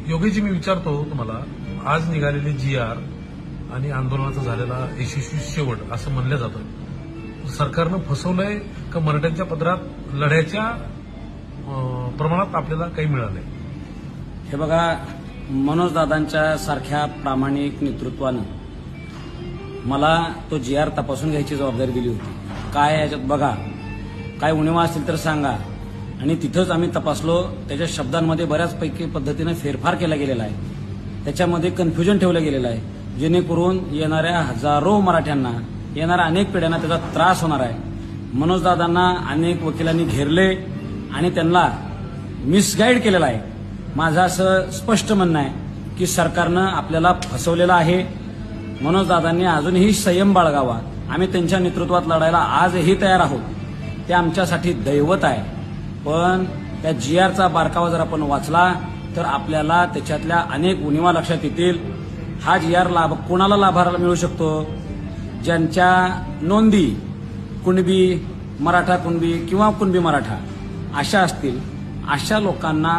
योगेशजी, मी विचारतो तुम्हाला, आज निघालेले GR आणि आंदोलनाचा झालेला यशस्वी शेवट असं म्हणलं जातं, सरकारनं फसवलंय का मराठ्यांच्या पदरात लढ्याच्या प्रमाणात आपल्याला काही मिळालंय? हे बघा, मनोजदादांच्या सारख्या प्रामाणिक नेतृत्वानं मला तो GR तपासून घ्यायची जबाबदारी दिली होती. काय याच्यात बघा, काय उणिवा असतील तर सांगा. आणि तिथंच आम्ही तपासलो. त्याच्या शब्दांमध्ये बऱ्याचपैकी पद्धतीने फेरफार केला गेलेला आहे, त्याच्यामध्ये कन्फ्युजन ठेवलं गेलेलं आहे, जेणेकरून येणाऱ्या हजारो मराठ्यांना, येणाऱ्या अनेक पिढ्यांना त्याचा त्रास होणार आहे. मनोजदादांना अनेक वकिलांनी घेरले आणि त्यांना मिसगाईड केलेलं आहे. माझं असं स्पष्ट म्हणणं आहे की सरकारनं आपल्याला फसवलेलं आहे. मनोजदादांनी अजूनही संयम बाळगावा. आम्ही त्यांच्या नेतृत्वात लढायला आजही तयार आहोत. ते आमच्यासाठी दैवत आहे. पण त्या GRचा बारकावा जर आपण वाचला तर आपल्याला त्याच्यातल्या अनेक उणिवा लक्षात येतील. हा GR कोणाला लाभाला मिळू शकतो? ज्यांच्या नोंदी कुणबी मराठा कुणबी किंवा कुणबी मराठा अशा असतील, अशा लोकांना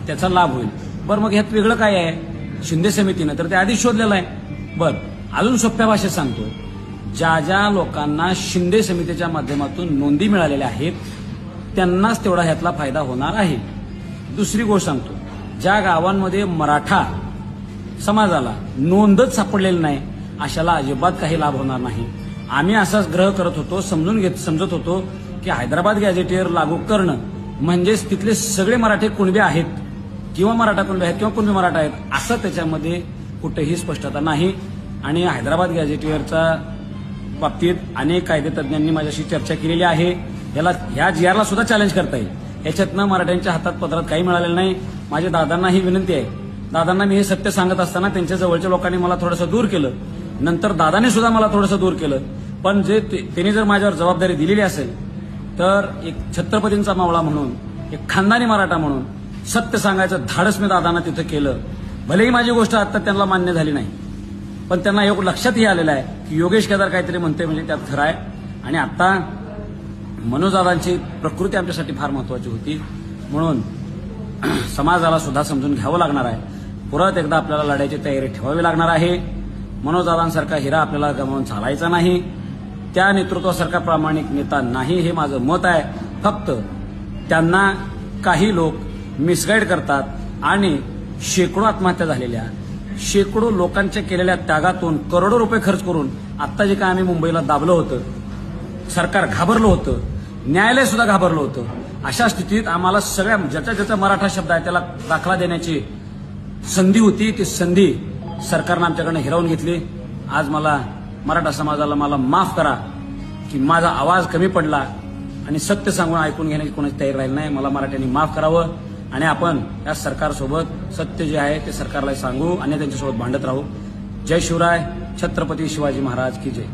त्याचा लाभ होईल. बरं, मग ह्यात वेगळं काय आहे? शिंदे समितीनं तर ते आधीच शोधलेलं आहे. बरं, अजून सोप्या भाषेत सांगतो, ज्या ज्या लोकांना शिंदे समितीच्या माध्यमातून नोंदी मिळालेल्या आहेत त्यांनाच तेवढा ह्यातला फायदा होणार आहे. दुसरी गोष्ट सांगतो, ज्या गावांमध्ये मराठा समाजाला नोंदच सापडलेली नाही अशाला अजिबात काही लाभ होणार नाही. आम्ही असाच ग्रह करत होतो, समजत होतो की हैदराबाद गॅझेटियर लागू करणं म्हणजेच तिथले सगळे मराठे कुणबी आहेत किंवा मराठा कुणबी आहेत किंवा कुणबी मराठा आहेत, असं त्याच्यामध्ये कुठेही स्पष्टता नाही. आणि हैदराबाद गॅझेटियरच्या बाबतीत अनेक कायदेतज्ञांनी माझ्याशी चर्चा केलेली आहे. ह्या GRला सुद्धा चॅलेंज करता येईल. याच्यातनं मराठ्यांच्या हातात पदरात काही मिळालेलं नाही. माझ्या दादांना ही विनंती आहे. दादांना मी हे सत्य सांगत असताना त्यांच्या जवळच्या लोकांनी मला थोडंसं दूर केलं, नंतर दादाने सुद्धा मला थोडंसं दूर केलं. पण जे त्यांनी जर माझ्यावर जबाबदारी दिलेली असेल तर एक छत्रपतींचा मावळा म्हणून, एक खानदानी मराठा म्हणून सत्य सांगायचं धाडस मी दादांना तिथं केलं. भलेही माझी गोष्ट आता त्यांना मान्य झाली नाही, पण त्यांना एक लक्षातही आलेलं आहे की योगेश केदार काहीतरी म्हणते म्हणजे त्यात खरं आहे. आणि आता मनोजदादांची प्रकृती आमच्यासाठी फार महत्वाची होती, म्हणून समाजाला सुद्धा समजून घ्यावं लागणार आहे. परत एकदा आपल्याला लढायची तयारी ठेवावी लागणार आहे. मनोजदादांसारखा हिरा आपल्याला गमावून चालायचा नाही. त्या नेतृत्वासारखा प्रामाणिक नेता नाही, हे माझं मत आहे. फक्त त्यांना काही लोक मिसगाईड करतात आणि शेकडो आत्महत्या झालेल्या, शेकडो लोकांच्या केलेल्या त्यागातून करोडो रुपये खर्च करून आत्ता जे काय आम्ही मुंबईला दाबलं होतं, सरकार घाबरलं होतं, न्यायालय सुद्धा घाबरलं होतं. अशा स्थितीत आम्हाला सगळ्या ज्याचा मराठा शब्द आहे त्याला दाखला देण्याची संधी होती. ती संधी सरकारनं आमच्याकडनं हिरावून घेतली. आज मला मराठा समाजाला मला माफ करा की माझा आवाज कमी पडला आणि सत्य सांगून ऐकून घेण्याची कोणाची तयारी राहिली नाही. मला मराठ्यांनी माफ करावं आणि आपण या सरकारसोबत सत्य जे आहे ते सरकारला सांगू आणि त्यांच्यासोबत भांडत राहू. जय शिवराय. छत्रपती शिवाजी महाराज की जय.